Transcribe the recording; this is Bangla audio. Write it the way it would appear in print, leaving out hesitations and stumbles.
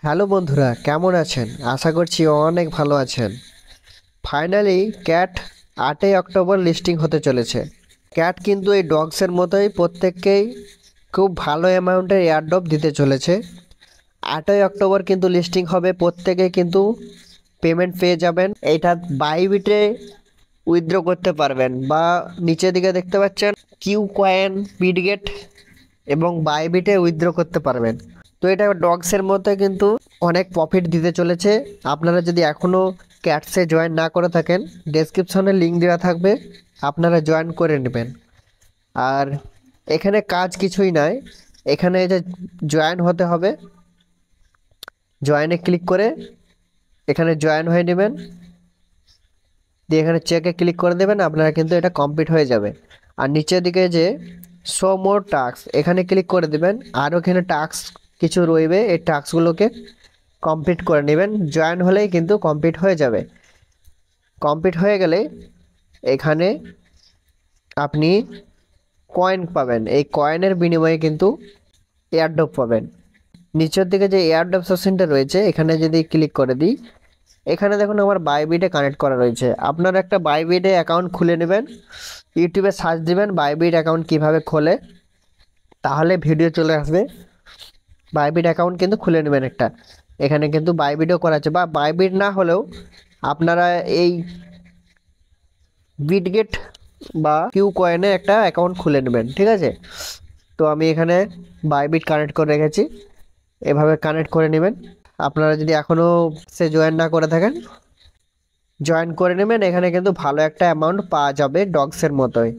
হ্যালো বন্ধুরা, কেমন আছেন? আশা করছি অনেক ভালো আছেন। ফাইনালি ক্যাট 8ই অক্টোবর লিস্টিং হতে চলেছে। ক্যাট কিন্তু এই ডগসের মতোই প্রত্যেককেই খুব ভালো অ্যামাউন্টের এয়ারড্রপ দিতে চলেছে। 8ই অক্টোবর কিন্তু লিস্টিং হবে, প্রত্যেকে কিন্তু পেমেন্ট পেয়ে যাবেন। এইটা বাইবিটে উইথড্র করতে পারবেন, বা নিচের দিকে দেখতে পাচ্ছেন কিউ কয়েন, বিটগেট এবং বাইবিটে উইথড্র করতে পারবেন। তো এটা ডগসের মধ্যে কিন্তু অনেক প্রফিট দিতে চলেছে। আপনারা যদি এখনও ক্যাটসে জয়েন না করে থাকেন, ডেসক্রিপশনে লিঙ্ক দেওয়া থাকবে, আপনারা জয়েন করে নেবেন। আর এখানে কাজ কিছুই নয়, এখানে যে জয়েন হতে হবে, জয়েনে ক্লিক করে এখানে জয়েন হয়ে নেবেন, দিয়ে এখানে চেকে ক্লিক করে দেবেন, আপনারা কিন্তু এটা কমপ্লিট হয়ে যাবে। আর নিচের দিকে যে শো মোর টাস্ক, এখানে ক্লিক করে দেবেন, আরও এখানে টাস্ক কিছু রইবে, এই টাস্কগুলোকে কমপ্লিট করে নেবেন। জয়েন হলেই কিন্তু কমপ্লিট হয়ে যাবে। কমপ্লিট হয়ে গেলে এখানে আপনি কয়েন পাবেন, এই কয়েনের বিনিময়ে কিন্তু এয়ারড্রপ পাবেন। নিচের দিকে যে এয়ারড্রপ সেকশনটা রয়েছে, এখানে যদি ক্লিক করে দিই, এখানে দেখুন আমার বাইবিটে কানেক্ট করা রয়েছে। আপনারা একটা বাইবিটে অ্যাকাউন্ট খুলে নেবেন, ইউটিউবে সার্চ দিবেন বাইবিট অ্যাকাউন্ট কিভাবে খোলে, তাহলে ভিডিও চলে আসবে। বাইবিট অ্যাকাউন্ট কিন্তু খুলে নেবেন একটা। এখানে কিন্তু বাইবিটও করা আছে, বা বাইবিট না হলেও আপনারা এই বিটগেট বা কিউ কয়েনে একটা অ্যাকাউন্ট খুলে নেবেন, ঠিক আছে? তো আমি এখানে বাইবিট কানেক্ট করে রেখেছি, এভাবে কানেক্ট করে নেবেন। আপনারা যদি এখনও সে জয়েন না করে থাকেন, জয়েন করে নেবেন। এখানে কিন্তু ভালো একটা অ্যামাউন্ট পাওয়া যাবে ডগসের মতোই।